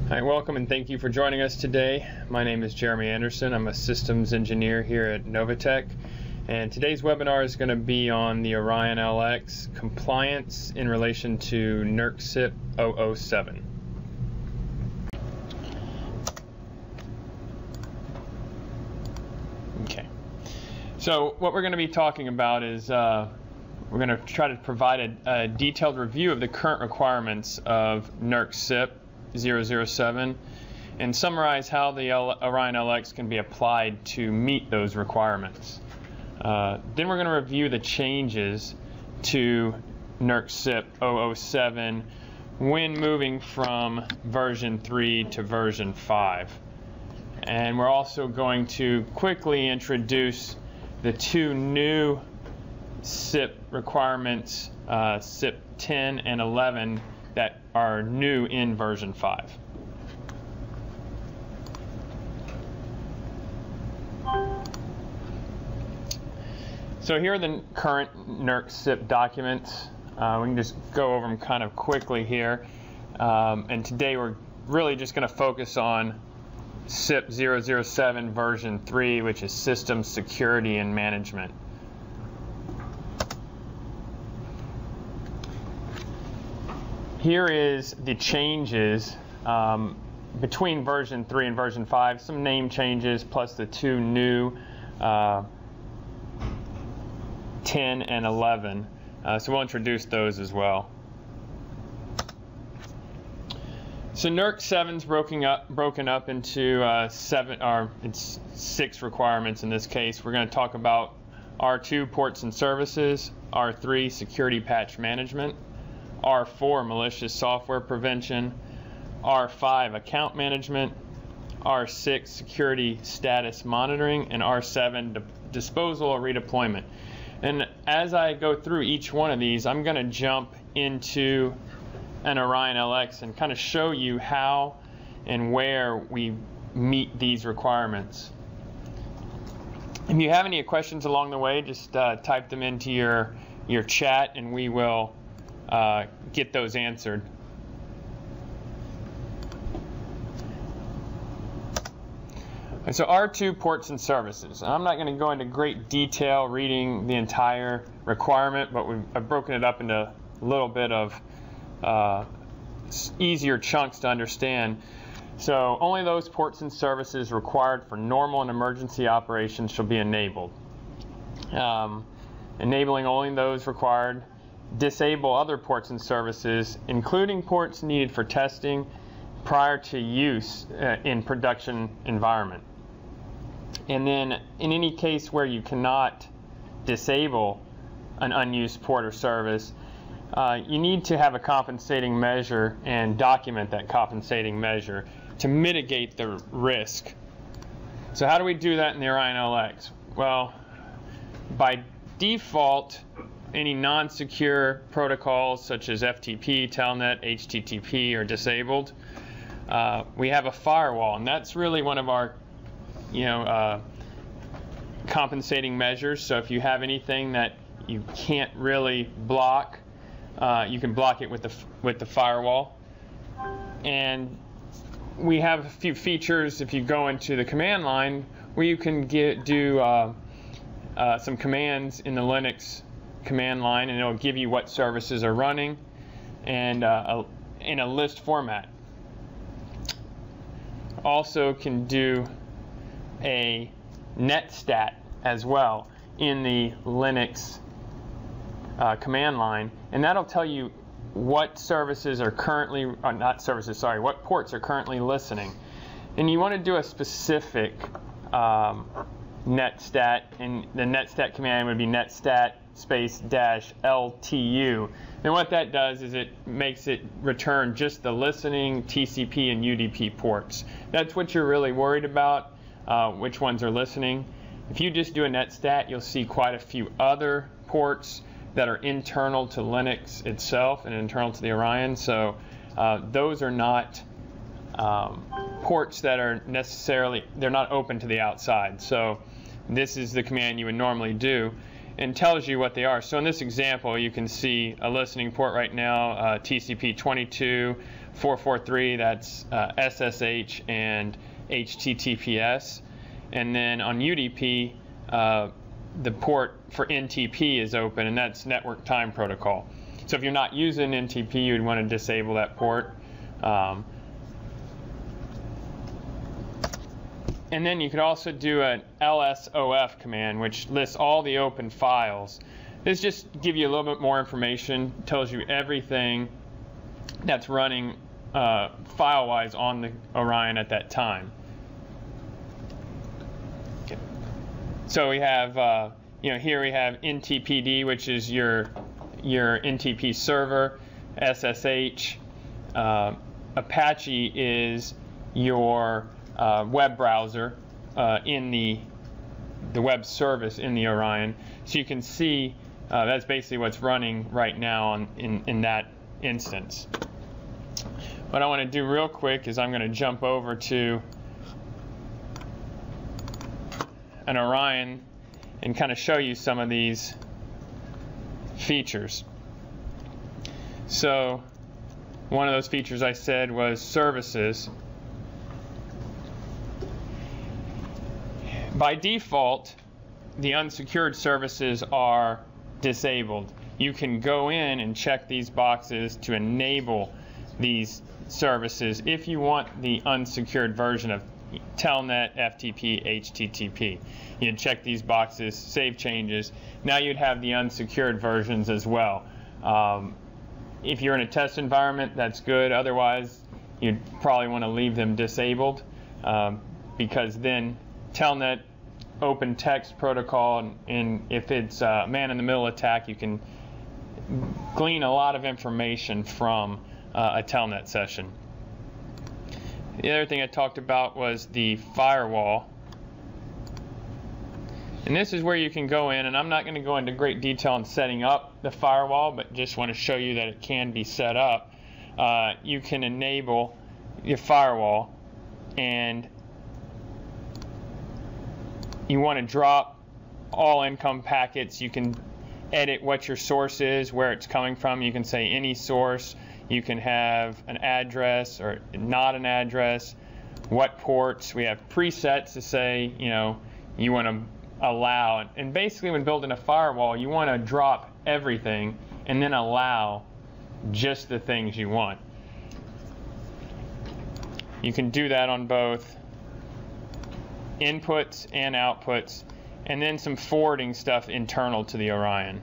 Hi, welcome and thank you for joining us today. My name is Jeremy Anderson. I'm a systems engineer here at Novatech, and today's webinar is going to be on the OrionLX compliance in relation to NERC CIP-007. Okay, so what we're going to be talking about is we're going to try to provide a detailed review of the current requirements of NERC CIP-007 and summarize how the OrionLX can be applied to meet those requirements. Then we're going to review the changes to NERC CIP-007 when moving from version 3 to version 5. And we're also going to quickly introduce the two new CIP requirements, CIP 10 and 11, that are new in version 5. So here are the current NERC CIP documents. We can just go over them kind of quickly here. And today we're really just going to focus on CIP-007 version 3, which is System Security and Management. Here is the changes between version 3 and version 5, some name changes plus the two new 10 and 11. So we'll introduce those as well. So NERC 7's broken up into it's 6 requirements in this case. We're going to talk about R2 ports and services, R3 security patch management, R4 malicious software prevention, R5 account management, R6 security status monitoring, and R7 disposal or redeployment. And as I go through each one of these, I'm going to jump into an OrionLX and kind of show you how and where we meet these requirements. If you have any questions along the way, just type them into your chat and we will get those answered. And so R2 ports and services. I'm not going to go into great detail reading the entire requirement, but I've broken it up into a little bit of easier chunks to understand. So only those ports and services required for normal and emergency operations shall be enabled. Enabling only those required. Disable other ports and services, including ports needed for testing prior to use in production environment. And then in any case where you cannot disable an unused port or service, you need to have a compensating measure and document that compensating measure to mitigate the risk. So how do we do that in the OrionLX? Well, by default, any non-secure protocols such as FTP, Telnet, HTTP are disabled. We have a firewall, and that's really one of our compensating measures. So if you have anything that you can't really block, you can block it with the firewall. And we have a few features if you go into the command line where you can do some commands in the Linux command line, and it'll give you what services are running and in a list format. Also can do a netstat as well in the Linux command line, and that'll tell you what services are currently, what ports are currently listening. And you want to do a specific netstat, and the netstat command would be netstat space -LTU. And what that does is it makes it return just the listening TCP and UDP ports. That's what you're really worried about, which ones are listening. If you just do a netstat, you'll see quite a few other ports that are internal to Linux itself and internal to the Orion. So those are not ports that are necessarily, they're not open to the outside. So this is the command you would normally do and tells you what they are. So in this example, you can see a listening port right now, TCP 22, 443, that's SSH and HTTPS. And then on UDP, the port for NTP is open, and that's Network Time Protocol. So if you're not using NTP, you'd want to disable that port. And then you could also do an LSOF command, which lists all the open files. This just gives you a little bit more information, tells you everything that's running file-wise on the Orion at that time. Okay. So we have, here we have NTPD, which is your NTP server. SSH. Apache is your web browser in the web service in the Orion. So you can see that's basically what's running right now in that instance. What I want to do real quick is I'm going to jump over to an Orion and kind of show you some of these features. So one of those features I said was services. By default, the unsecured services are disabled. You can go in and check these boxes to enable these services if you want the unsecured version of Telnet, FTP, HTTP. You'd check these boxes, save changes. Now you'd have the unsecured versions as well. If you're in a test environment, that's good. Otherwise, you'd probably want to leave them disabled because then Telnet, open text protocol, and if it's a man-in-the-middle attack, you can glean a lot of information from a Telnet session. The other thing I talked about was the firewall. And this is where you can go in, and I'm not going to go into great detail on setting up the firewall, but just want to show you that it can be set up. You can enable your firewall, and you want to drop all income packets. You can edit what your source is, where it's coming from. You can say any source. You can have an address or not an address, what ports. We have presets to say, you want to allow. And basically when building a firewall, you want to drop everything and then allow just the things you want. You can do that on both inputs and outputs, and then some forwarding stuff internal to the Orion.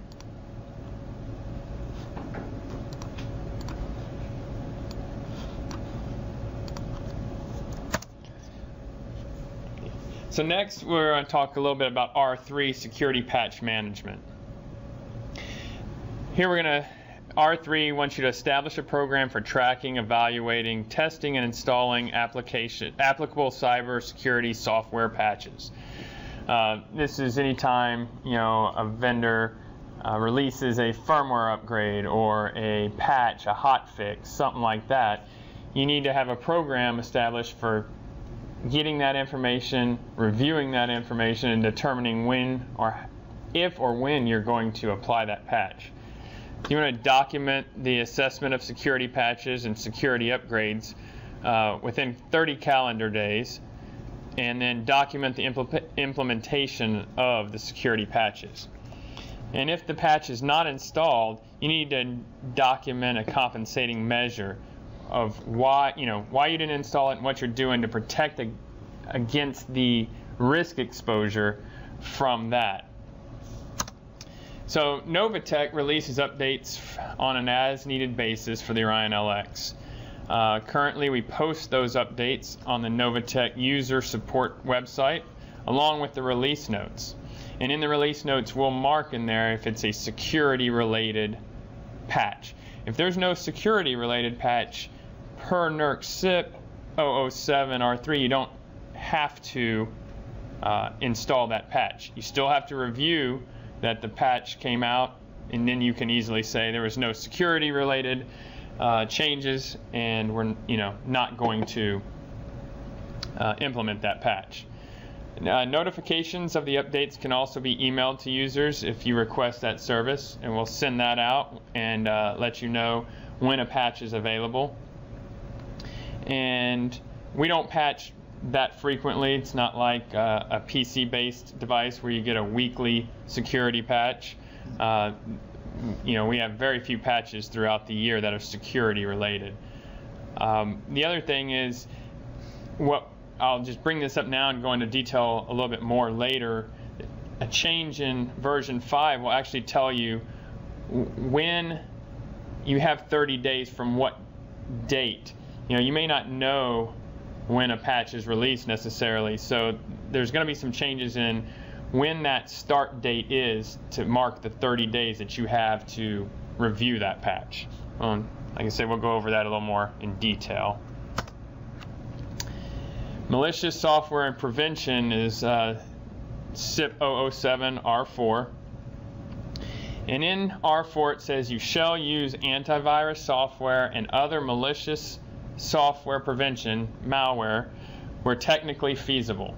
So next we're going to talk a little bit about R3 security patch management. Here we're going to, R3 wants you to establish a program for tracking, evaluating, testing, and installing applicable cybersecurity software patches. This is anytime a vendor releases a firmware upgrade or a patch, a hot fix, something like that. You need to have a program established for getting that information, reviewing that information, and determining when or if or when you're going to apply that patch. You want to document the assessment of security patches and security upgrades within 30 calendar days, and then document the implementation of the security patches. And if the patch is not installed, you need to document a compensating measure of why you didn't install it and what you're doing to protect against the risk exposure from that. So Novatech releases updates on an as-needed basis for the OrionLX. Currently, we post those updates on the Novatech user support website along with the release notes. And in the release notes, we'll mark in there if it's a security-related patch. If there's no security-related patch per NERC CIP-007-5, you don't have to install that patch. You still have to review that the patch came out, and then you can easily say there was no security-related changes, and we're not going to implement that patch. Notifications of the updates can also be emailed to users if you request that service, and we'll send that out and let you know when a patch is available. and we don't patch that frequently. It's not like a PC-based device where you get a weekly security patch. We have very few patches throughout the year that are security related. The other thing is, I'll just bring this up now and go into detail a little bit more later. A change in version 5 will actually tell you when you have 30 days from what date. You may not know when a patch is released necessarily, so there's going to be some changes in when that start date is to mark the 30 days that you have to review that patch. Like I said, we'll go over that a little more in detail. Malicious software and prevention is CIP-007-5. And in R4 it says you shall use antivirus software and other malicious software prevention, malware, where technically feasible.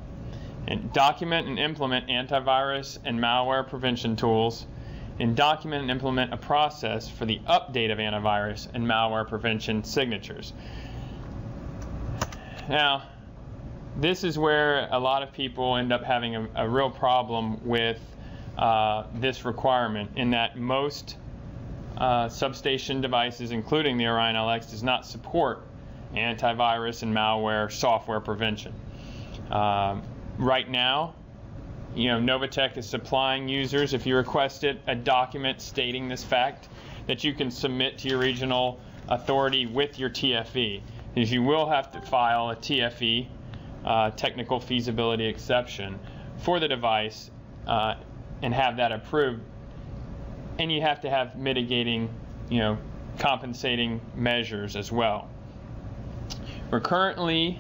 And document and implement antivirus and malware prevention tools, and document and implement a process for the update of antivirus and malware prevention signatures. Now, this is where a lot of people end up having a real problem with this requirement, in that most substation devices, including the OrionLX, does not support antivirus and malware software prevention. Right now, Novatech is supplying users, if you request it, a document stating this fact that you can submit to your regional authority with your TFE. Because you will have to file a TFE, technical feasibility exception, for the device and have that approved. And you have to have mitigating, compensating measures as well. We're currently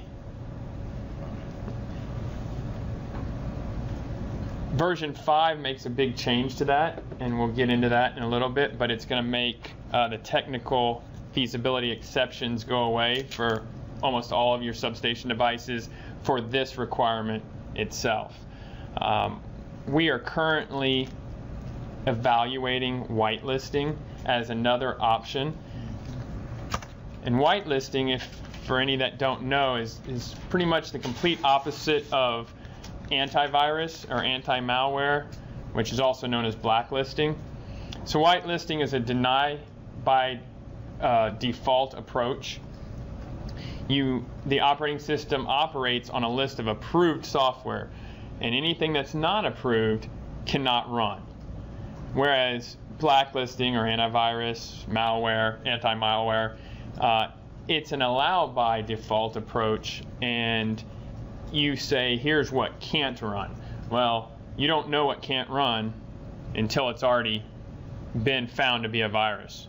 version 5 makes a big change to that, and we'll get into that in a little bit, but it's going to make the technical feasibility exceptions go away for almost all of your substation devices for this requirement itself. We are currently evaluating whitelisting as another option. And whitelisting, for any that don't know, is pretty much the complete opposite of antivirus or anti-malware, which is also known as blacklisting. So whitelisting is a deny by default approach. The operating system operates on a list of approved software, and anything that's not approved cannot run. Whereas blacklisting or antivirus, malware, anti-malware, it's an allow by default approach, and you say, here's what can't run. Well, you don't know what can't run until it's already been found to be a virus.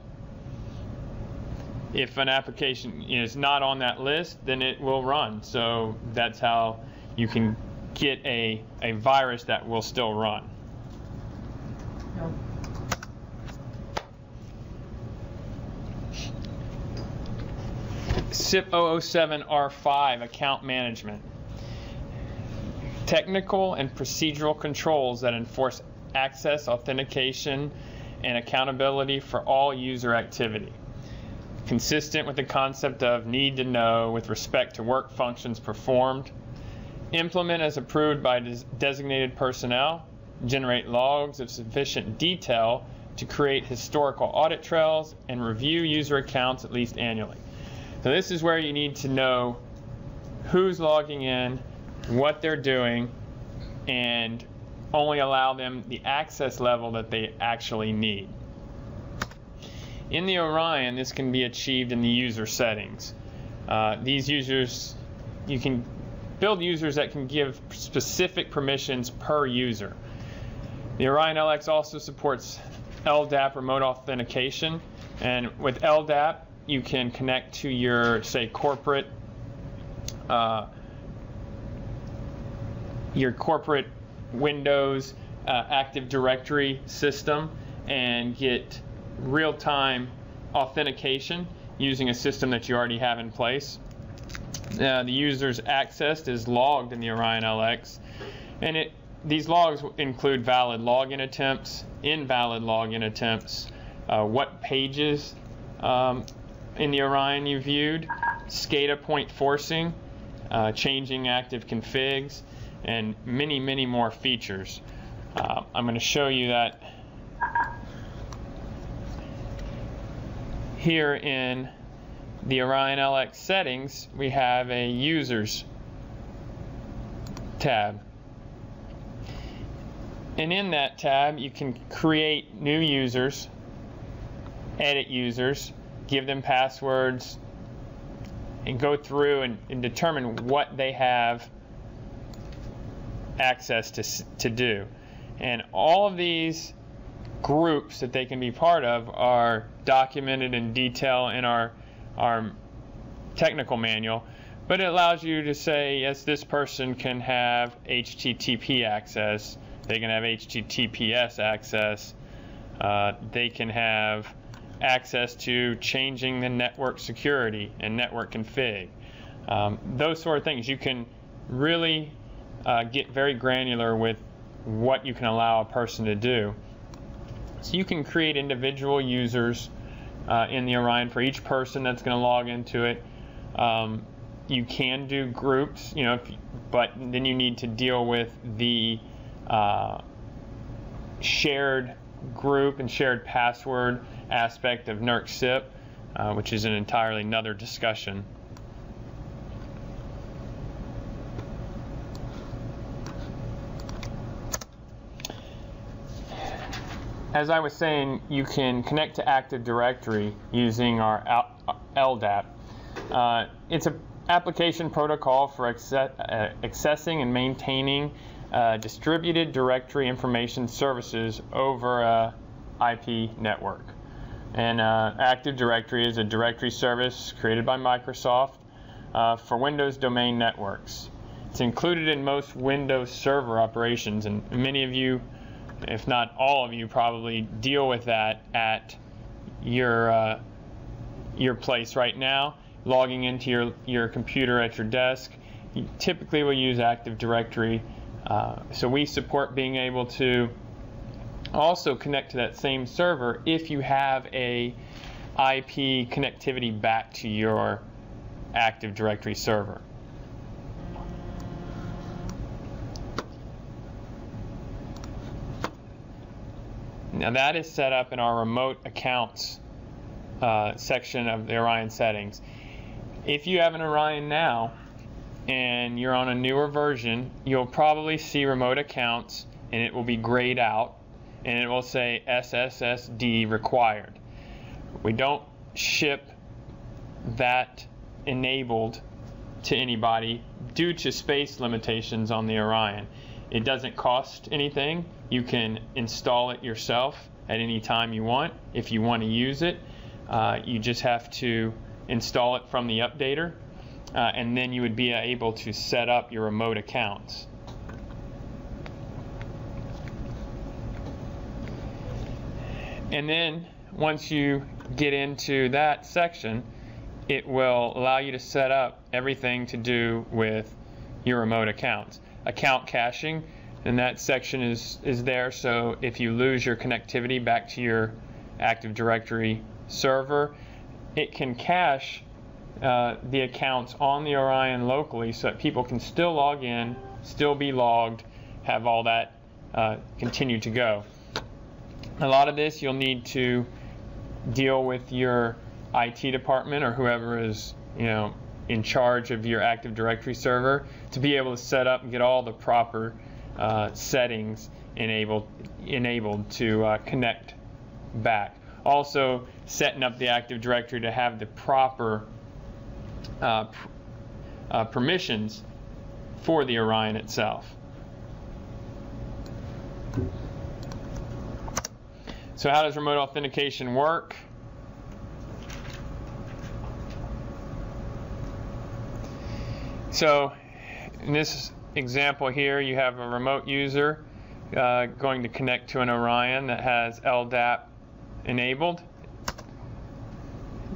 If an application is not on that list, then it will run. So that's how you can get a virus that will still run. CIP-007-5, account management. Technical and procedural controls that enforce access, authentication, and accountability for all user activity. Consistent with the concept of need to know with respect to work functions performed. Implement as approved by designated personnel. Generate logs of sufficient detail to create historical audit trails and review user accounts at least annually. So this is where you need to know who's logging in, what they're doing, and only allow them the access level that they actually need. In the Orion, this can be achieved in the user settings. These users, you can build users that can give specific permissions per user. The OrionLX also supports LDAP remote authentication, and with LDAP you can connect to your, say, corporate Windows Active Directory system and get real-time authentication using a system that you already have in place. The user's access is logged in the OrionLX, and these logs include valid login attempts, invalid login attempts, what pages in the Orion you viewed, SCADA point forcing, changing active configs, and many, many more features. I'm going to show you that here in the OrionLX settings. We have a Users tab. And in that tab, you can create new users, edit users, give them passwords, and go through and determine what they have access to do. And all of these groups that they can be part of are documented in detail in our technical manual. But it allows you to say, yes, this person can have HTTP access, they can have HTTPS access, they can have access to changing the network security and network config. Those sort of things. You can really get very granular with what you can allow a person to do. So you can create individual users in the Orion for each person that's going to log into it. You can do groups, but then you need to deal with the shared group and shared password aspect of NERC CIP, which is an entirely another discussion. As I was saying, you can connect to Active Directory using our LDAP. It's an application protocol for accessing and maintaining distributed directory information services over a IP network. And Active Directory is a directory service created by Microsoft for Windows domain networks. It's included in most Windows Server operations, and many of you, if not all of you, probably deal with that at your place right now. Logging into your computer at your desk, you typically will use Active Directory. So we support being able to also connect to that same server if you have a IP connectivity back to your Active Directory server. Now that is set up in our remote accounts section of the Orion settings. If you have an Orion now and you're on a newer version, you'll probably see remote accounts and it will be grayed out and it will say SSSD required. We don't ship that enabled to anybody due to space limitations on the Orion. It doesn't cost anything. You can install it yourself at any time you want. If you want to use it, you just have to install it from the updater, and then you would be able to set up your remote accounts. And then once you get into that section, it will allow you to set up everything to do with your remote accounts. Account caching, and that section is there, so if you lose your connectivity back to your Active Directory server, it can cache the accounts on the Orion locally so that people can still log in, still be logged, have all that continue to go. A lot of this you'll need to deal with your IT department or whoever is in charge of your Active Directory server to be able to set up and get all the proper settings enabled to connect back. Also setting up the Active Directory to have the proper permissions for the Orion itself. So how does remote authentication work? So in this example here, you have a remote user going to connect to an Orion that has LDAP enabled.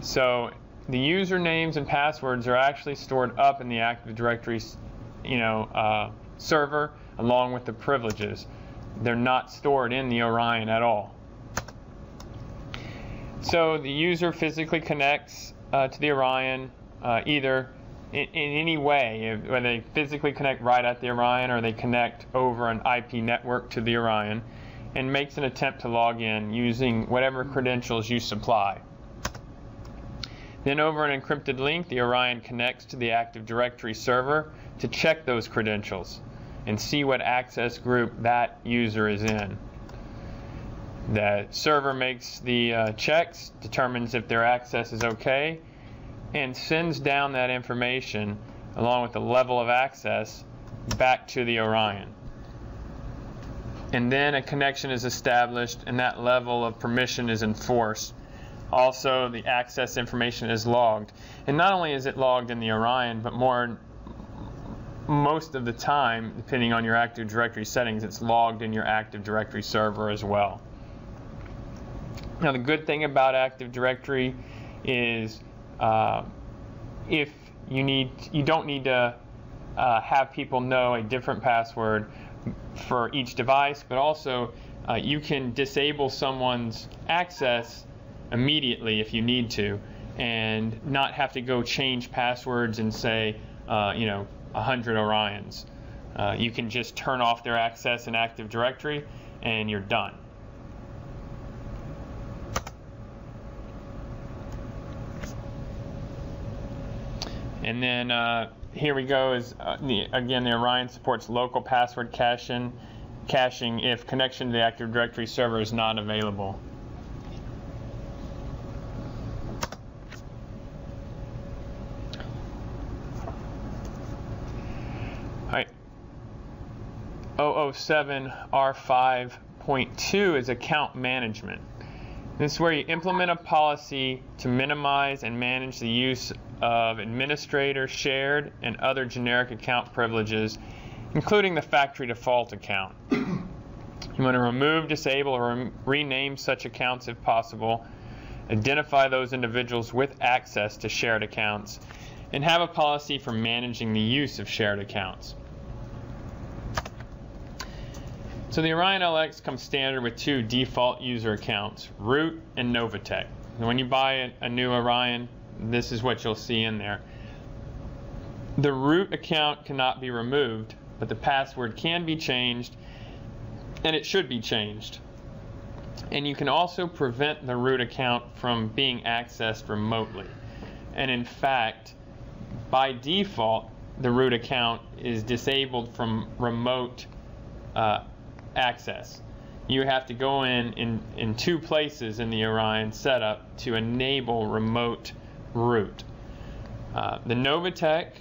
So the usernames and passwords are actually stored up in the Active Directory server along with the privileges. They're not stored in the Orion at all. So the user physically connects to the Orion, either in any way, whether they physically connect right at the Orion or they connect over an IP network to the Orion, and makes an attempt to log in using whatever credentials you supply. Then over an encrypted link, the Orion connects to the Active Directory server to check those credentials and see what access group that user is in. The server makes the checks, determines if their access is okay, and sends down that information along with the level of access back to the Orion. And then a connection is established and that level of permission is enforced. Also, the access information is logged. And not only is it logged in the Orion, but most of the time, depending on your Active Directory settings, it's logged in your Active Directory server as well. Now, the good thing about Active Directory is if you don't need to have people know a different password for each device, but also you can disable someone's access immediately if you need to, and not have to go change passwords and say 100 Orions. You can just turn off their access in Active Directory and you're done. And then here we go. Again, the Orion supports local password caching if connection to the Active Directory server is not available. All right. 007-5.2 is account management. This is where you implement a policy to minimize and manage the use of administrator, shared, and other generic account privileges, including the factory default account. You want to remove, disable, or rename such accounts if possible, identify those individuals with access to shared accounts, and have a policy for managing the use of shared accounts. So the OrionLX comes standard with two default user accounts, root and Novatech. And when you buy a new Orion, this is what you'll see in there. The root account cannot be removed, but the password can be changed, and it should be changed. And you can also prevent the root account from being accessed remotely. And in fact, by default, the root account is disabled from remote access. You have to go in two places in the Orion setup to enable remote root. The Novatech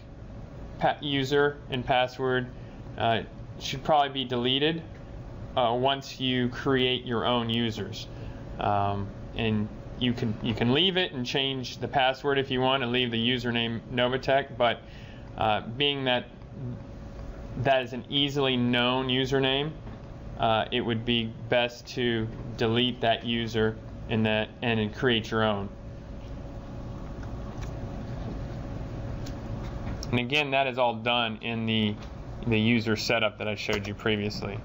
user and password should probably be deleted once you create your own users. And you can leave it and change the password if you want and leave the username Novatech, but being that is an easily known username, it would be best to delete that user and create your own. And again, that is all done in the user setup that I showed you previously.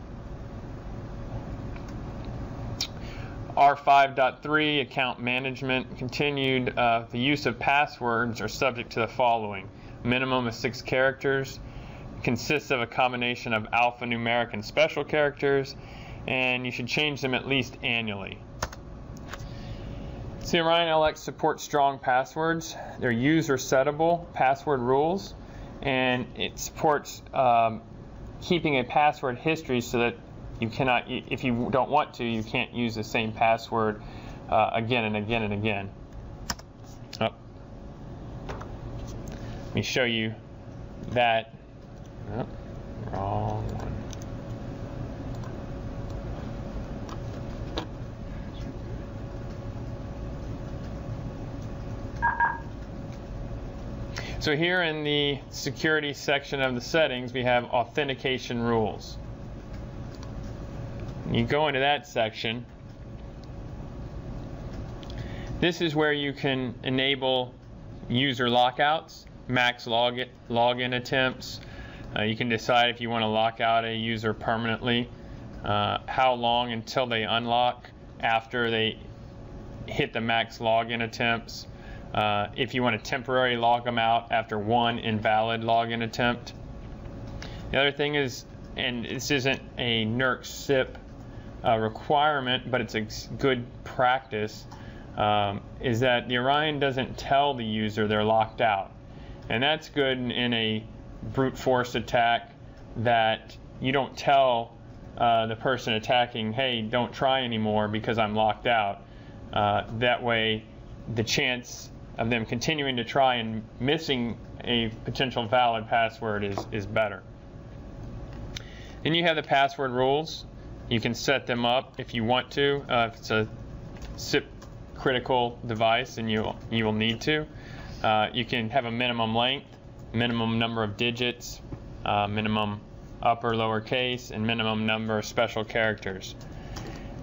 R5.3, account management, continued. The use of passwords are subject to the following. Minimum of 6 characters. Consists of a combination of alphanumeric and special characters, and you should change them at least annually. So OrionLX supports strong passwords. They're user settable password rules, and it supports keeping a password history so that you cannot, if you don't want to, you can't use the same password again and again and again. Oh. Let me show you that. Oh, wrong one. So here in the security section of the settings, we have authentication rules. You go into that section. This is where you can enable user lockouts, max login attempts. You can decide if you want to lock out a user permanently, how long until they unlock after they hit the max login attempts. if you want to temporarily log them out after one invalid login attempt. The other thing is, and this isn't a NERC CIP requirement, but it's a good practice, is that the Orion doesn't tell the user they're locked out. And that's good in a brute force attack, that you don't tell the person attacking, hey, don't try anymore because I'm locked out. That way the chance of them continuing to try and missing a potential valid password is better. Then you have the password rules. You can set them up if you want to. If it's a CIP critical device, and you will need to. You can have a minimum length, minimum number of digits, minimum upper lowercase, and minimum number of special characters.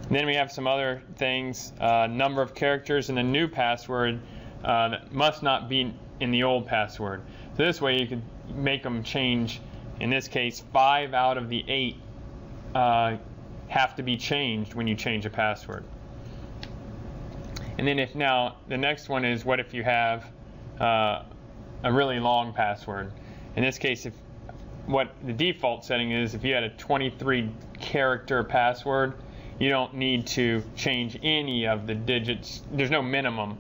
And then we have some other things, number of characters in the new password that must not be in the old password. So this way you could make them change. In this case, 5 out of the 8 have to be changed when you change a password. And then now the next one is, what if you have a really long password? In this case, what the default setting is, if you had a 23 character password, you don't need to change any of the digits. There's no minimum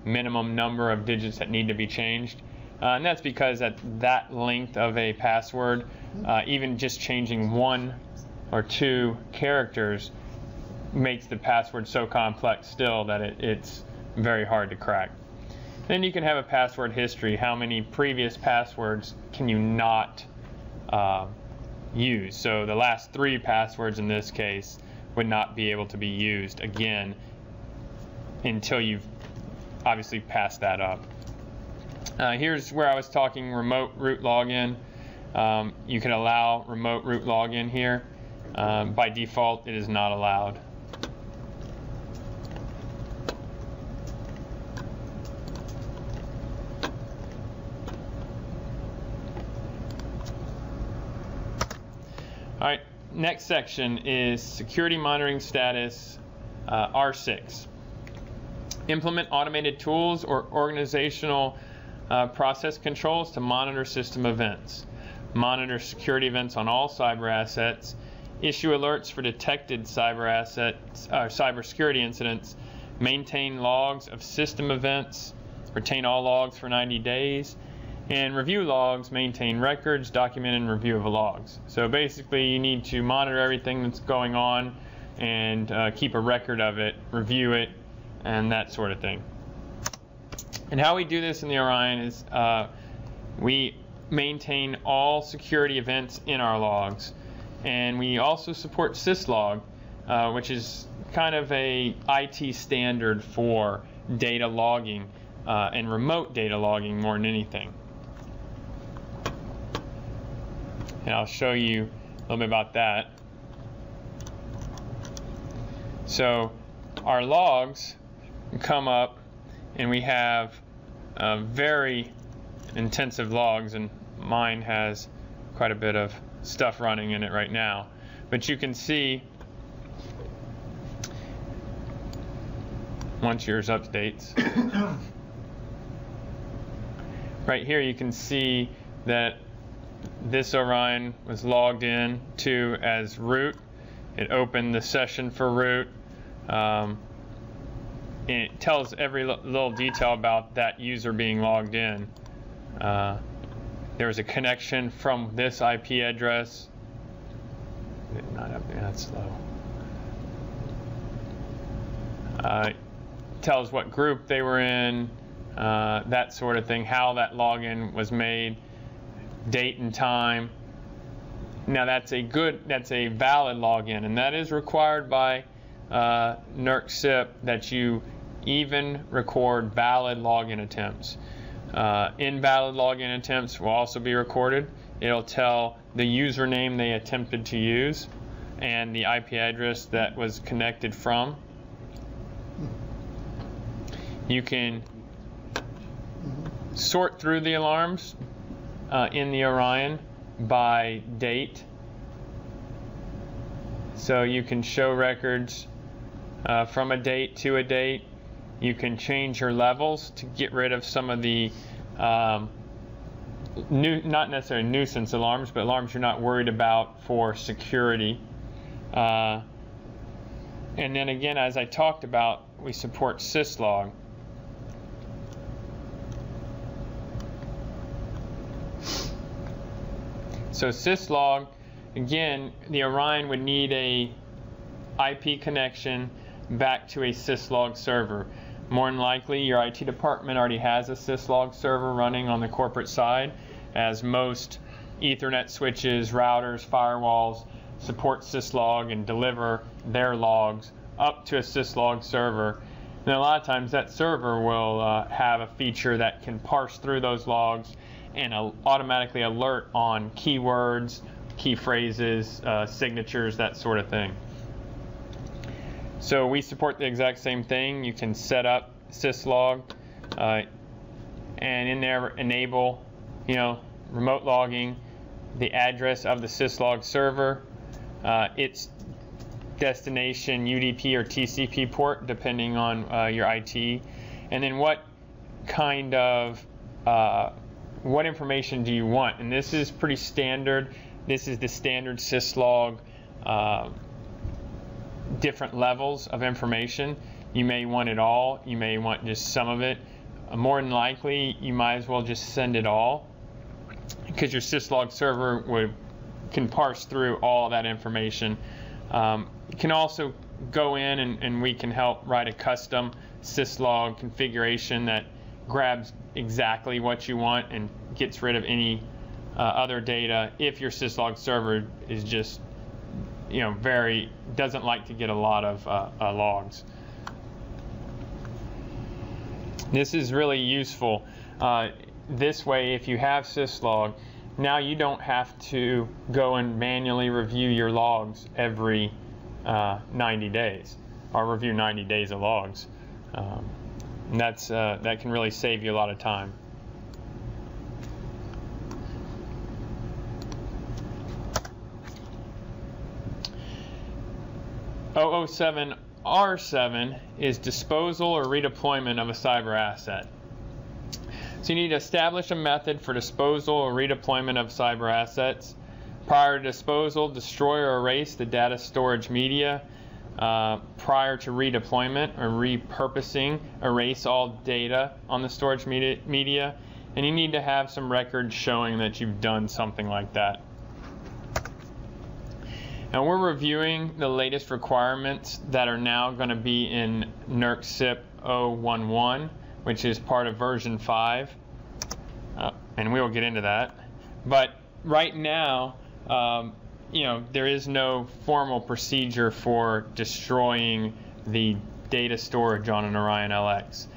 minimum number of digits that need to be changed. And that's because at that length of a password, even just changing 1 or 2 characters makes the password so complex still that it's very hard to crack. Then you can have a password history. How many previous passwords can you not use? So the last 3 passwords in this case would not be able to be used again until you've obviously passed that up. Here's where I was talking remote root login. You can allow remote root login here. By default, it is not allowed. All right, next section is security monitoring status, R6. Implement automated tools or organizational process controls to monitor system events. Monitor security events on all cyber assets. Issue alerts for detected cybersecurity incidents. Maintain logs of system events. Retain all logs for 90 days. And review logs, maintain records, document and review of logs. So basically you need to monitor everything that's going on and keep a record of it, review it, and that sort of thing. And how we do this in the Orion is we maintain all security events in our logs. And we also support syslog, which is kind of a IT standard for data logging and remote data logging more than anything. And I'll show you a little bit about that. So our logs come up, and we have very intensive logs, and mine has quite a bit of stuff running in it right now. But you can see, once yours updates, right here you can see that this Orion was logged in to as root. It opened the session for root. And it tells every little detail about that user being logged in. There was a connection from this IP address. Not up there, that's slow. Tells what group they were in, that sort of thing, how that login was made, date and time. Now that's a valid login, and that is required by NERC CIP that you even record valid login attempts. Invalid login attempts will also be recorded. It'll tell the username they attempted to use and the IP address that was connected from. You can sort through the alarms in the Orion by date. So you can show records from a date to a date. You can change your levels to get rid of some of the not necessarily nuisance alarms, but alarms you're not worried about for security. And then again, as I talked about, we support syslog. So syslog, again, the Orion would need a IP connection back to a syslog server. More than likely, your IT department already has a syslog server running on the corporate side, as most Ethernet switches, routers, firewalls support syslog and deliver their logs up to a syslog server. And a lot of times that server will have a feature that can parse through those logs and automatically alert on keywords, key phrases, signatures, that sort of thing. So we support the exact same thing. You can set up syslog and in there enable, remote logging, the address of the syslog server, its destination UDP or TCP port depending on your IT, and then what kind of what information do you want. And this is pretty standard. This is the standard syslog different levels of information. You may want it all, you may want just some of it. More than likely you might as well just send it all, because your syslog server can parse through all that information. You can also go in and we can help write a custom syslog configuration that grabs exactly what you want and gets rid of any other data if your syslog server is just doesn't like to get a lot of logs. This is really useful. This way, if you have syslog, now you don't have to go and manually review your logs every 90 days, or review 90 days of logs. And that can really save you a lot of time. OrionLX is disposal or redeployment of a cyber asset. So you need to establish a method for disposal or redeployment of cyber assets. Prior to disposal, destroy or erase the data storage media. Prior to redeployment or repurposing, erase all data on the storage media. And you need to have some records showing that you've done something like that. Now we're reviewing the latest requirements that are now going to be in NERC CIP-007-5, which is part of version 5, and we will get into that. But right now, there is no formal procedure for destroying the data storage on an OrionLX.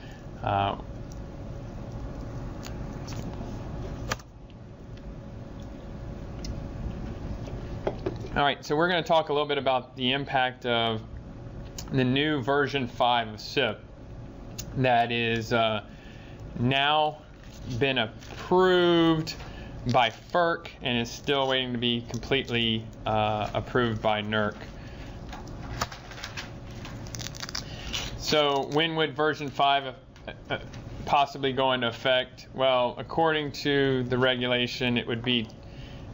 All right, so we're going to talk a little bit about the impact of the new version 5 of CIP that is now been approved by FERC and is still waiting to be completely approved by NERC. So when would version 5 possibly go into effect? Well, according to the regulation, it would be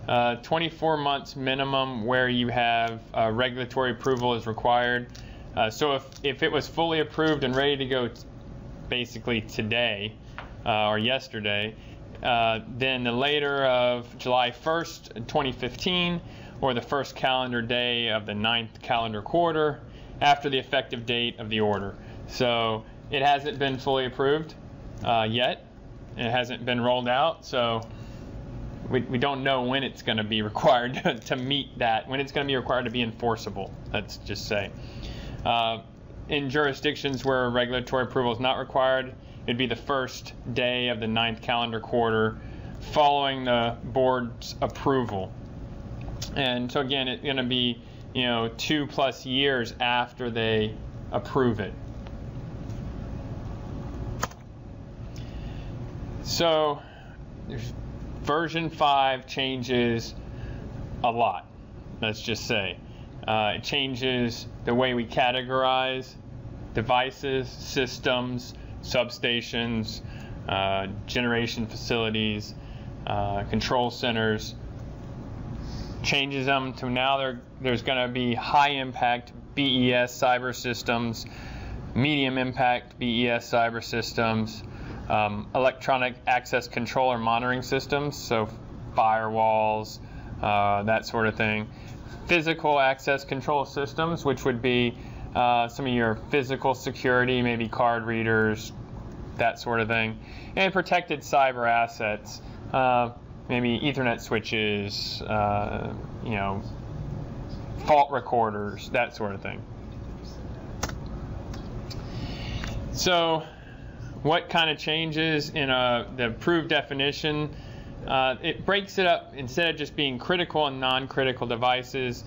24 months minimum where you have regulatory approval is required. So if it was fully approved and ready to go basically today or yesterday, then the later of July 1st, 2015, or the first calendar day of the 9th calendar quarter after the effective date of the order. So it hasn't been fully approved yet. It hasn't been rolled out, so we don't know when it's going to be required to meet that, when it's going to be required to be enforceable, let's just say. In jurisdictions where regulatory approval is not required, it'd be the first day of the 9th calendar quarter following the board's approval. And so again, it's going to be 2+ years after they approve it. So version 5 changes a lot, let's just say. It changes the way we categorize devices, systems, substations, generation facilities, control centers, changes them to now there's going to be high impact BES cyber systems, medium impact BES cyber systems, electronic access control or monitoring systems, so firewalls, that sort of thing. Physical access control systems, which would be some of your physical security, maybe card readers, that sort of thing. And protected cyber assets, maybe Ethernet switches, fault recorders, that sort of thing. So what kind of changes in the approved definition? It breaks it up. Instead of just being critical and non-critical devices,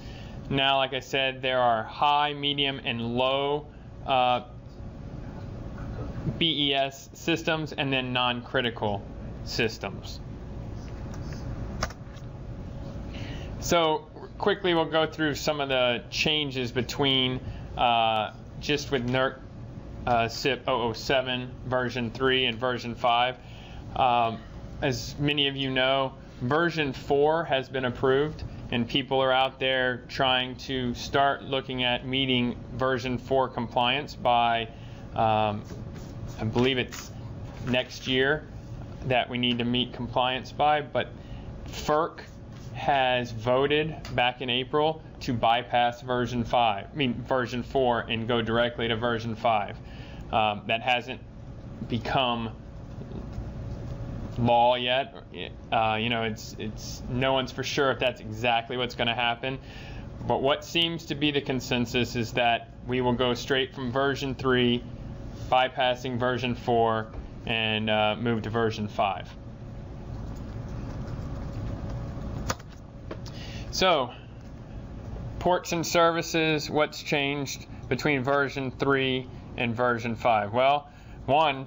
now, like I said, there are high, medium, and low BES systems, and then non-critical systems. So quickly we'll go through some of the changes between just with NERC CIP-007 version 3 and version 5. As many of you know, version 4 has been approved, and people are out there trying to start looking at meeting version 4 compliance by, I believe it's next year that we need to meet compliance by, but FERC has voted back in April to bypass version 4 and go directly to version 5. That hasn't become law yet. It's no one's for sure if that's exactly what's going to happen. But what seems to be the consensus is that we will go straight from version 3, bypassing version 4, and move to version 5. So, ports and services, what's changed between version 3 and version 5? Well, one,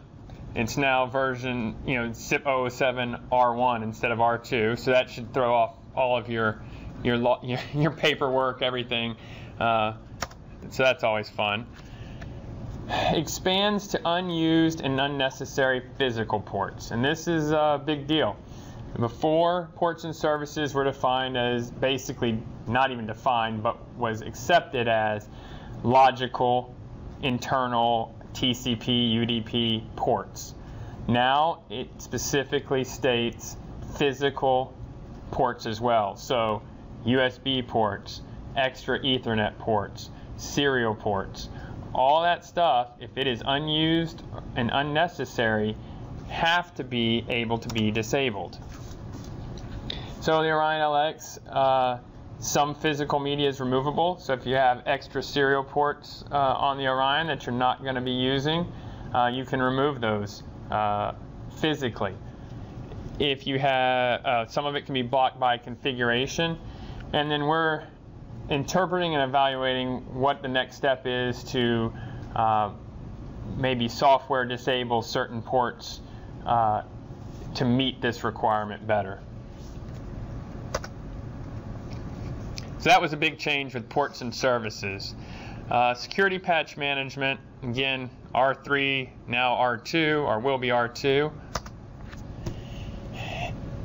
it's now version, CIP-007 R1 instead of R2, so that should throw off all of your paperwork, everything. So that's always fun. Expands to unused and unnecessary physical ports, and this is a big deal. Before, ports and services were defined as basically not even defined, but was accepted as logical, internal TCP, UDP ports. Now it specifically states physical ports as well. So USB ports, extra Ethernet ports, serial ports, all that stuff, if it is unused and unnecessary, have to be able to be disabled. So the OrionLX, some physical media is removable. So if you have extra serial ports on the Orion that you're not going to be using, you can remove those physically. If you have, some of it can be blocked by configuration, and then we're interpreting and evaluating what the next step is to maybe software disable certain ports to meet this requirement better. So that was a big change with ports and services. Security patch management, again, R3, now R2, or will be R2.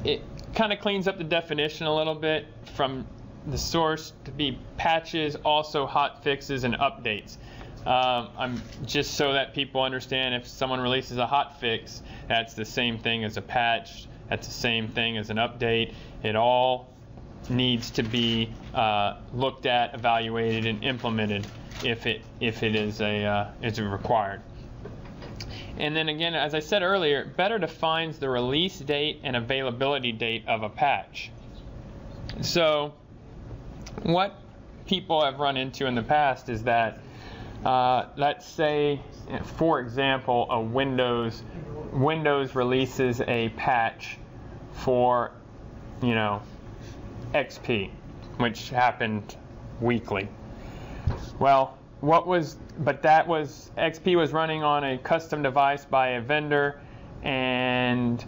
It kind of cleans up the definition a little bit from the source to be patches, also hot fixes and updates. I'm just so that people understand, if someone releases a hot fix, that's the same thing as a patch, that's the same thing as an update. It all needs to be looked at, evaluated, and implemented if it is required. And then again, as I said earlier, it better defines the release date and availability date of a patch. So what people have run into in the past is that let's say, for example, a Windows releases a patch for, XP, which happened weekly. Well, XP was running on a custom device by a vendor, and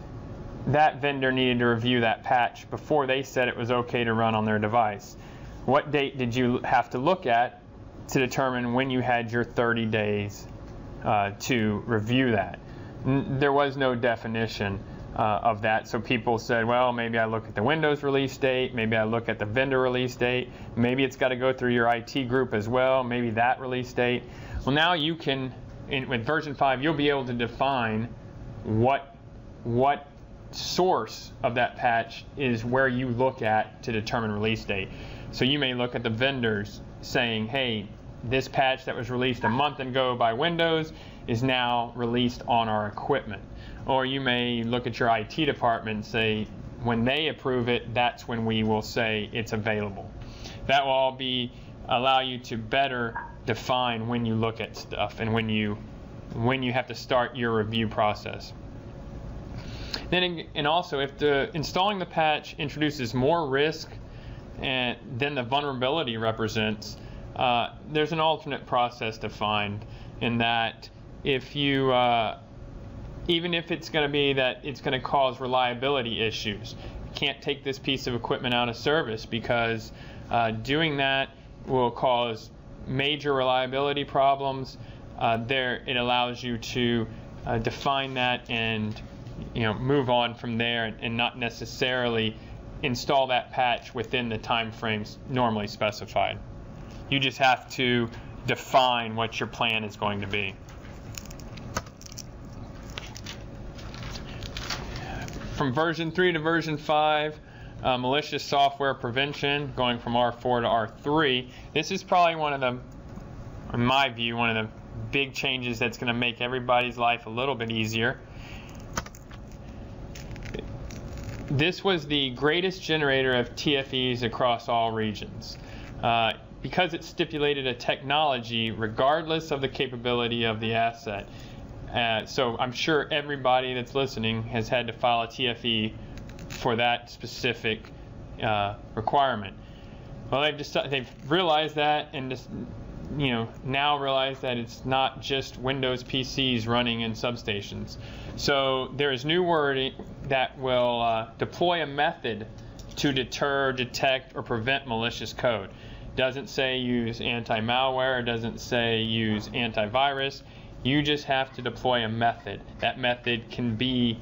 that vendor needed to review that patch before they said it was okay to run on their device. What date did you have to look at to determine when you had your 30 days to review that. There was no definition of that, so people said, well, maybe I look at the Windows release date, maybe I look at the vendor release date, maybe it's got to go through your IT group as well, maybe that release date. Well, now you can, with version 5, you'll be able to define what source of that patch is where you look at to determine release date. So you may look at the vendors saying, hey, this patch that was released a month ago by Windows is now released on our equipment. Or you may look at your IT department and say, when they approve it, that's when we will say it's available. That will all allow you to better define when you look at stuff and when you have to start your review process. And also, if installing the patch introduces more risk than the vulnerability represents, there's an alternate process defined in that if you, even if it's going to be that it's going to cause reliability issues, you can't take this piece of equipment out of service because doing that will cause major reliability problems. It allows you to define that and move on from there and not necessarily install that patch within the time frames normally specified. You just have to define what your plan is going to be. From version 3 to version 5, malicious software prevention, going from R4 to R3. This is probably one of the, in my view, one of the big changes that's going to make everybody's life a little bit easier. This was the greatest generator of TFEs across all regions because it stipulated a technology regardless of the capability of the asset. So I'm sure everybody that's listening has had to file a TFE for that specific requirement. Well, they've realized that and just now realize that it's not just Windows PCs running in substations. So there is new wording that will deploy a method to deter, detect, or prevent malicious code. Doesn't say use anti-malware, doesn't say use antivirus. You just have to deploy a method. That method can be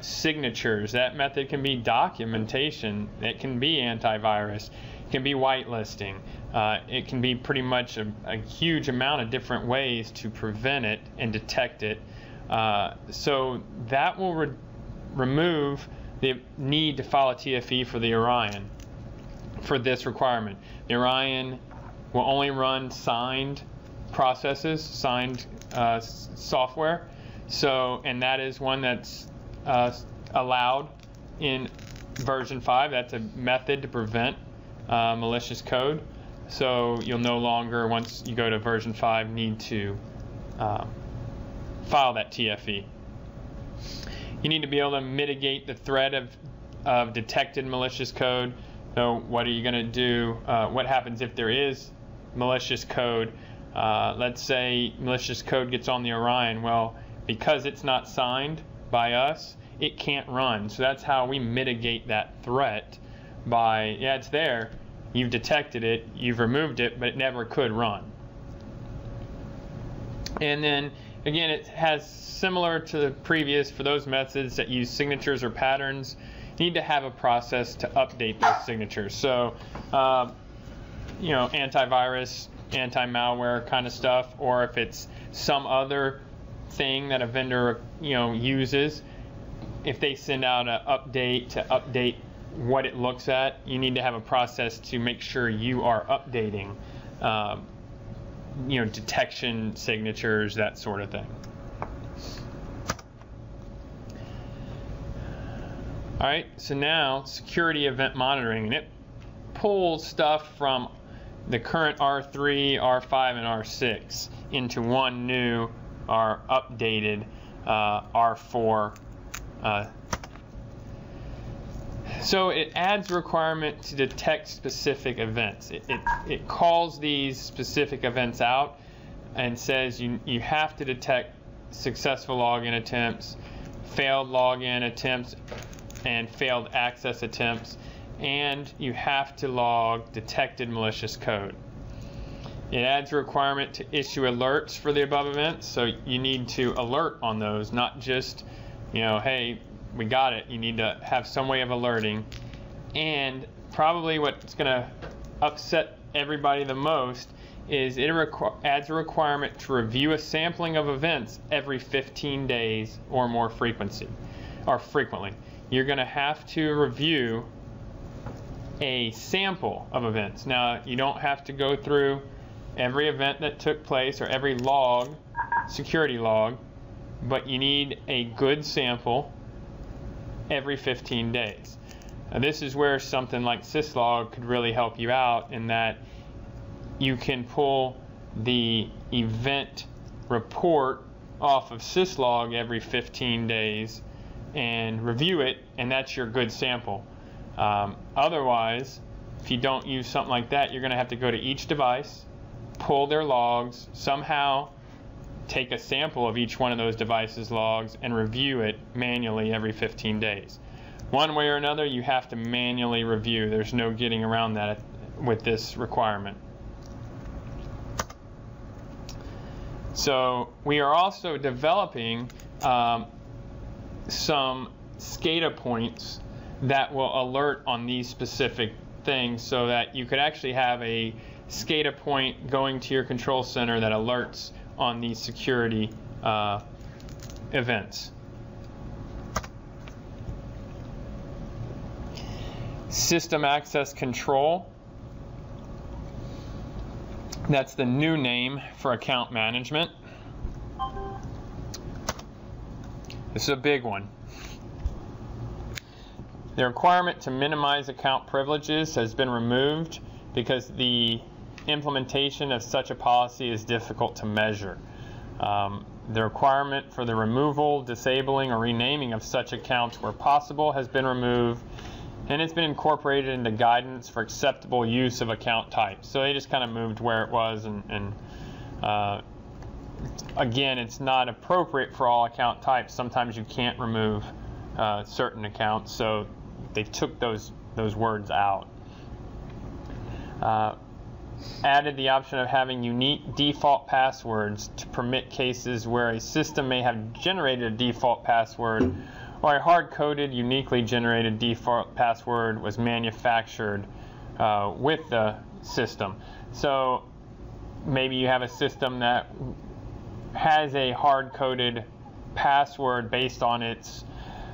signatures. That method can be documentation. It can be antivirus. It can be whitelisting. It can be pretty much a huge amount of different ways to prevent it and detect it. So that will remove the need to file a TFE for the Orion for this requirement. The Orion will only run signed processes, signed software. So, and that is one that's allowed in version 5. That's a method to prevent malicious code. So you'll no longer, once you go to version 5, need to file that TFE. You need to be able to mitigate the threat of detected malicious code. So what are you going to do? What happens if there is malicious code? Let's say malicious code gets on the Orion. Well, because it's not signed by us, it can't run. So that's how we mitigate that threat by, yeah, it's there. You've detected it, you've removed it, but it never could run. And then, again, it has similar to the previous, for those methods that use signatures or patterns, you need to have a process to update those signatures. So, antivirus, anti-malware kind of stuff, or if it's some other thing that a vendor, uses, if they send out an update to update what it looks at, you need to have a process to make sure you are updating, detection signatures, that sort of thing. All right, so now security event monitoring, and it pulls stuff from the current R3, R5, and R6 into one new or updated R4. So it adds a requirement to detect specific events. It calls these specific events out and says you have to detect successful login attempts, failed login attempts, and failed access attempts, and you have to log detected malicious code. It adds a requirement to issue alerts for the above events, so you need to alert on those, not just, hey, we got it. You need to have some way of alerting. And probably what's going to upset everybody the most is it adds a requirement to review a sampling of events every 15 days or more frequently. You're going to have to review a sample of events. Now, you don't have to go through every event that took place or every log, security log, but you need a good sample every 15 days. Now, this is where something like syslog could really help you out, in that you can pull the event report off of syslog every 15 days and review it, and that's your good sample. Otherwise, if you don't use something like that, you're going to have to go to each device, pull their logs, somehow take a sample of each one of those devices' logs and review it manually every 15 days. One way or another, you have to manually review. There's no getting around that with this requirement. So we are also developing some SCADA points that will alert on these specific things, so that you could actually have a SCADA point going to your control center that alerts on these security events. System access control. That's the new name for account management. This is a big one. The requirement to minimize account privileges has been removed because the implementation of such a policy is difficult to measure. The requirement for the removal, disabling, or renaming of such accounts where possible has been removed, and it's been incorporated into guidance for acceptable use of account types. So they just kind of moved where it was, and again, it's not appropriate for all account types. Sometimes you can't remove certain accounts, so they took those words out. Added the option of having unique default passwords to permit cases where a system may have generated a default password, or a hard-coded, uniquely generated default password was manufactured with the system. So maybe you have a system that has a hard-coded password based on its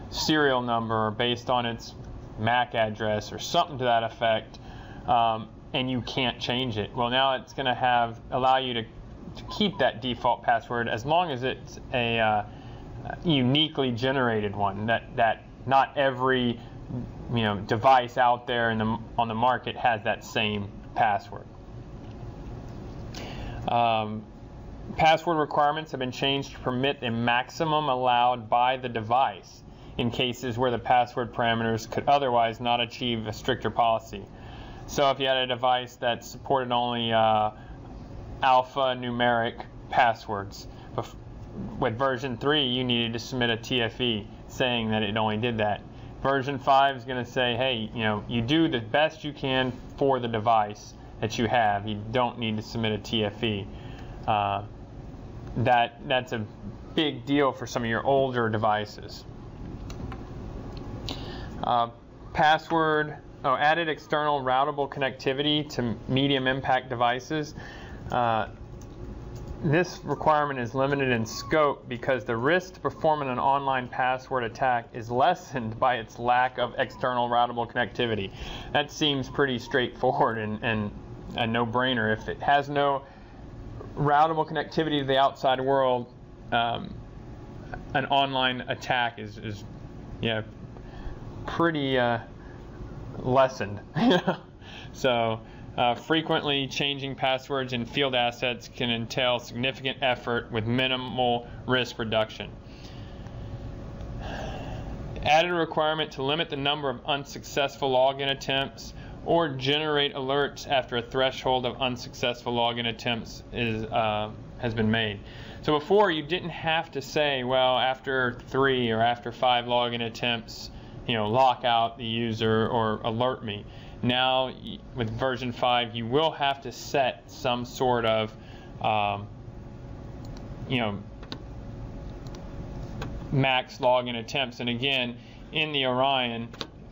serial number, or based on its MAC address, or something to that effect, and you can't change it. Well, now it's going to allow you to keep that default password as long as it's a uniquely generated one, that not every device out there on the market has that same password. Password requirements have been changed to permit a maximum allowed by the device in cases where the password parameters could otherwise not achieve a stricter policy. So if you had a device that supported only alphanumeric passwords, with version 3 you needed to submit a TFE saying that it only did that. Version 5 is going to say, hey, you do the best you can for the device that you have. You don't need to submit a TFE. That's a big deal for some of your older devices. Added external routable connectivity to medium impact devices. This requirement is limited in scope because the risk to performing an online password attack is lessened by its lack of external routable connectivity. That seems pretty straightforward and a no-brainer. If it has no routable connectivity to the outside world, an online attack is pretty lessened. So frequently changing passwords in field assets can entail significant effort with minimal risk reduction. Added a requirement to limit the number of unsuccessful login attempts or generate alerts after a threshold of unsuccessful login attempts has been made. So before, you didn't have to say, well, after 3 or after 5 login attempts, lock out the user or alert me. Now with version 5, you will have to set some sort of max login attempts. And again, in the Orion,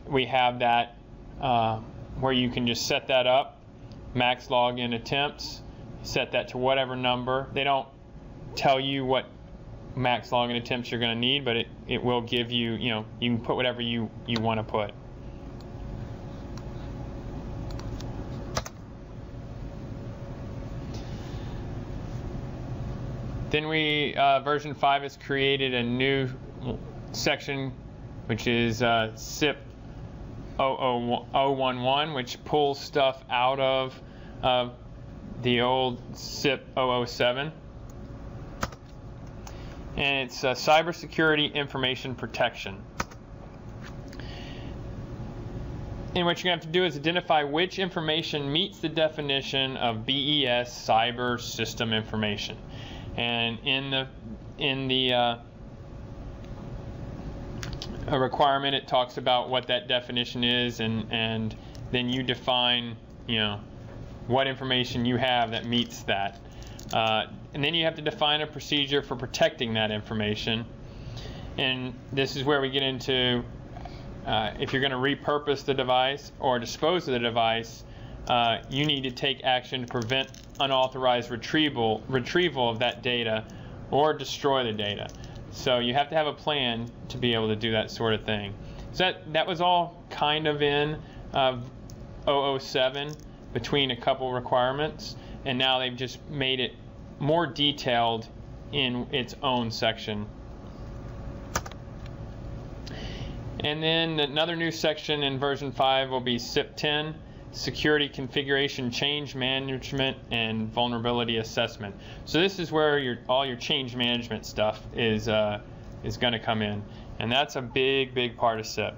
we have that where you can just set that up, max login attempts, set that to whatever number. They don't tell you what max login attempts you're going to need, but it will give you, you can put whatever you want to put. Then version 5 has created a new section, which is CIP-007, which pulls stuff out of the old CIP-007. And it's cybersecurity information protection. And what you're going to have to do is identify which information meets the definition of BES, cyber system information. And in the a requirement, it talks about what that definition is, and then you define, what information you have that meets that. And then you have to define a procedure for protecting that information. And this is where we get into if you're going to repurpose the device or dispose of the device, you need to take action to prevent unauthorized retrieval of that data or destroy the data. So you have to have a plan to be able to do that sort of thing. So that was all kind of in 007 between a couple requirements, and now they've just made it more detailed in its own section. And then another new section in version 5 will be CIP-10, Security Configuration Change Management and Vulnerability Assessment. So this is where all your change management stuff is going to come in, and that's a big part of CIP.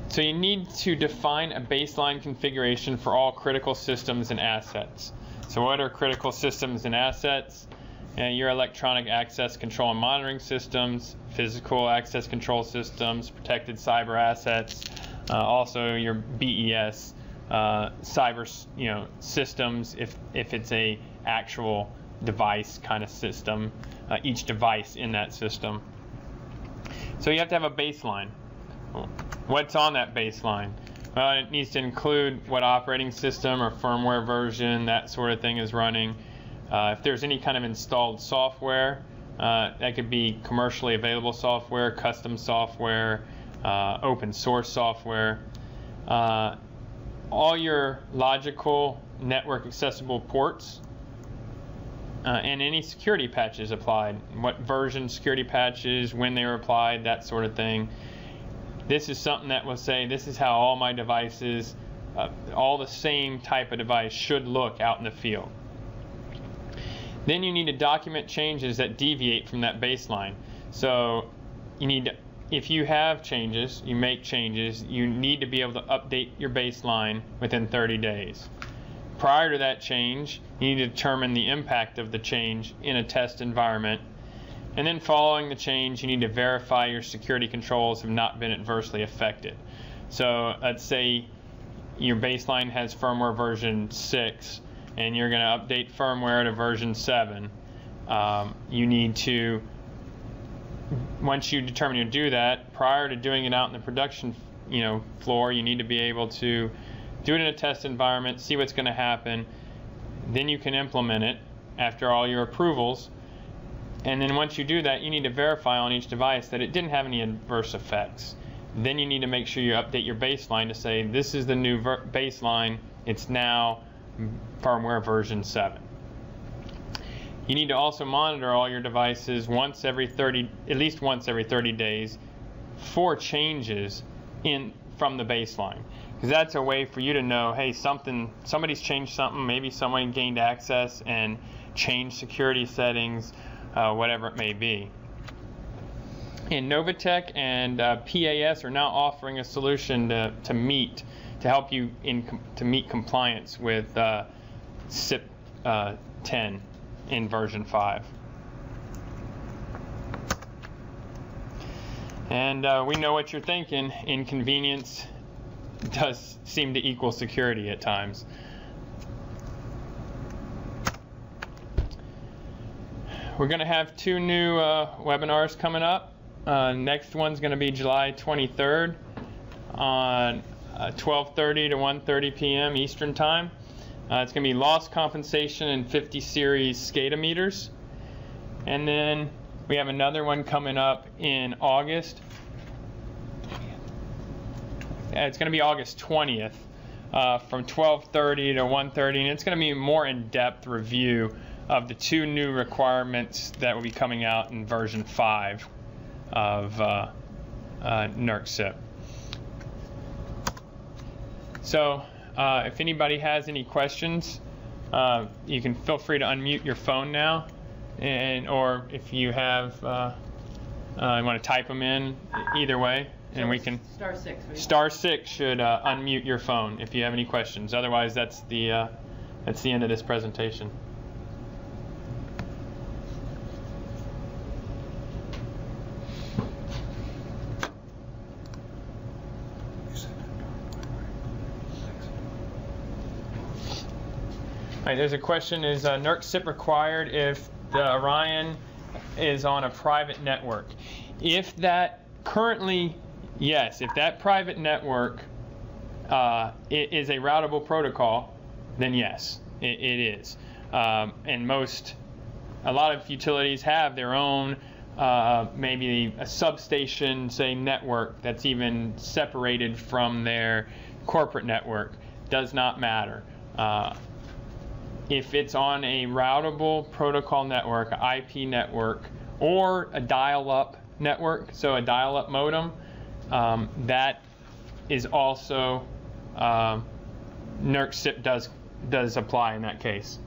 So you need to define a baseline configuration for all critical systems and assets. So what are critical systems and assets? Your electronic access control and monitoring systems, physical access control systems, protected cyber assets, also your BES cyber systems if it's a actual device kind of system, each device in that system. So you have to have a baseline. What's on that baseline? Well, it needs to include what operating system or firmware version, that sort of thing is running. If there's any kind of installed software, that could be commercially available software, custom software, open source software. All your logical network accessible ports, and any security patches applied. What version security patches, when they were applied, that sort of thing. This is something that will say this is how all my devices, all the same type of device should look out in the field. Then you need to document changes that deviate from that baseline. So you need to, if you have changes, you make changes, you need to be able to update your baseline within 30 days. Prior to that change, you need to determine the impact of the change in a test environment. And then following the change, you need to verify your security controls have not been adversely affected. So let's say your baseline has firmware version 6, and you're going to update firmware to version 7. You need to, once you determine to do that, prior to doing it out in the production floor, you need to be able to do it in a test environment, see what's going to happen. Then you can implement it after all your approvals. And then once you do that, you need to verify on each device that it didn't have any adverse effects. Then you need to make sure you update your baseline to say this is the new baseline. It's now firmware version 7. You need to also monitor all your devices at least once every 30 days for changes from the baseline. Because that's a way for you to know, hey, somebody's changed something, maybe someone gained access and changed security settings, whatever it may be. And Novatech and PAS are now offering a solution to help you to meet compliance with CIP-10 in version 5. And we know what you're thinking: inconvenience does seem to equal security at times. We're going to have 2 new webinars coming up. Next one's going to be July 23rd on 12:30 to 1:30 p.m. Eastern Time. It's going to be loss compensation and 50 series SCADA meters. And then we have another one coming up in August. It's going to be August 20th from 12:30 to 1:30, and it's going to be a more in-depth review of the 2 new requirements that will be coming out in version 5 of NERC CIP. So if anybody has any questions, you can feel free to unmute your phone now, or if you have you want to type them in, either way, and we can. *6 should unmute your phone if you have any questions. Otherwise, that's the end of this presentation. All right, there's a question: is NERC CIP required if the Orion is on a private network? If that currently, yes. If that private network it is a routable protocol, then yes, it is. And a lot of utilities have their own, maybe a substation, say, network that's even separated from their corporate network. Does not matter. If it's on a routable protocol network, an IP network, or a dial-up network, so a dial-up modem, that is also NERC CIP does apply in that case.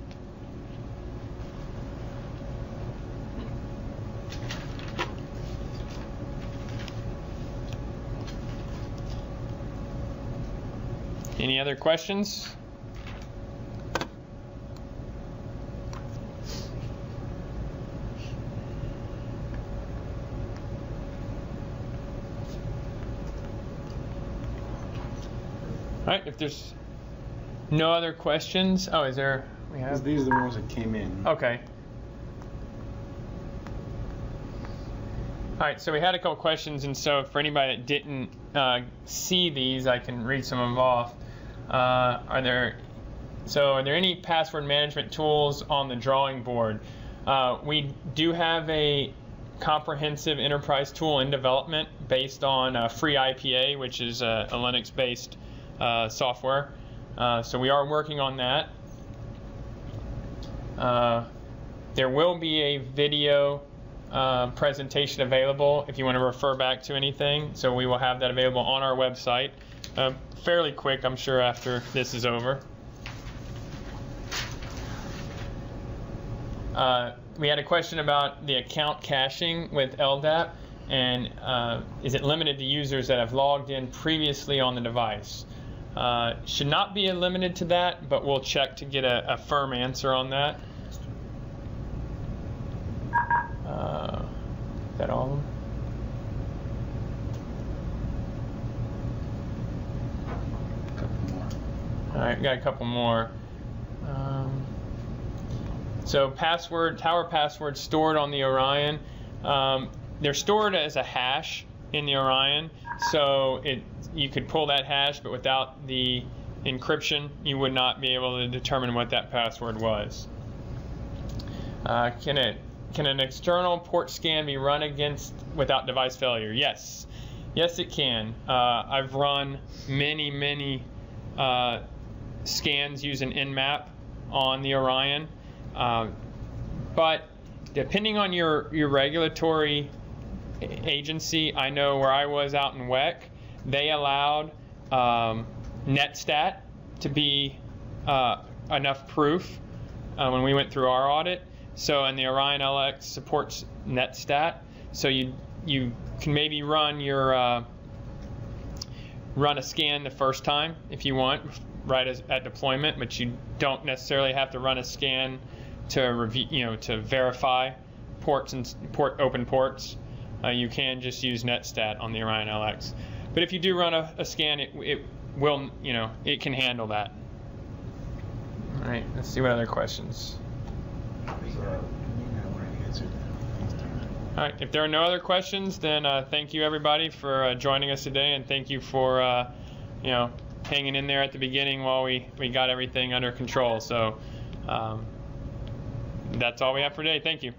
Any other questions? All right, if there's no other questions, is there? Because these are the ones that came in. Okay. All right, so we had a couple questions, and so for anybody that didn't see these, I can read some of them off. Are there any password management tools on the drawing board? We do have a comprehensive enterprise tool in development based on FreeIPA, which is a Linux-based software. So we are working on that. There will be a video presentation available if you want to refer back to anything. So we will have that available on our website fairly quick, I'm sure, after this is over. We had a question about the account caching with LDAP, and is it limited to users that have logged in previously on the device? Should not be limited to that, but we'll check to get a firm answer on that. Is that all of them? All right, got a couple more. So tower passwords stored on the Orion. They're stored as a hash in the Orion, so you could pull that hash, but without the encryption, you would not be able to determine what that password was. Can an external port scan be run without device failure? Yes. Yes, it can. I've run many scans using Nmap on the Orion, but depending on your regulatory agency, I know where I was out in WEC, they allowed NetStat to be enough proof when we went through our audit. So, and the OrionLX supports NetStat, so you can maybe run a scan the first time if you want, right at deployment, but you don't necessarily have to run a scan to review, to verify ports and open ports. You can just use NetStat on the OrionLX. But if you do run a scan, will, it can handle that. All right, let's see what other questions. All right, if there are no other questions, then thank you everybody for joining us today, and thank you for hanging in there at the beginning while we got everything under control. So that's all we have for today. Thank you.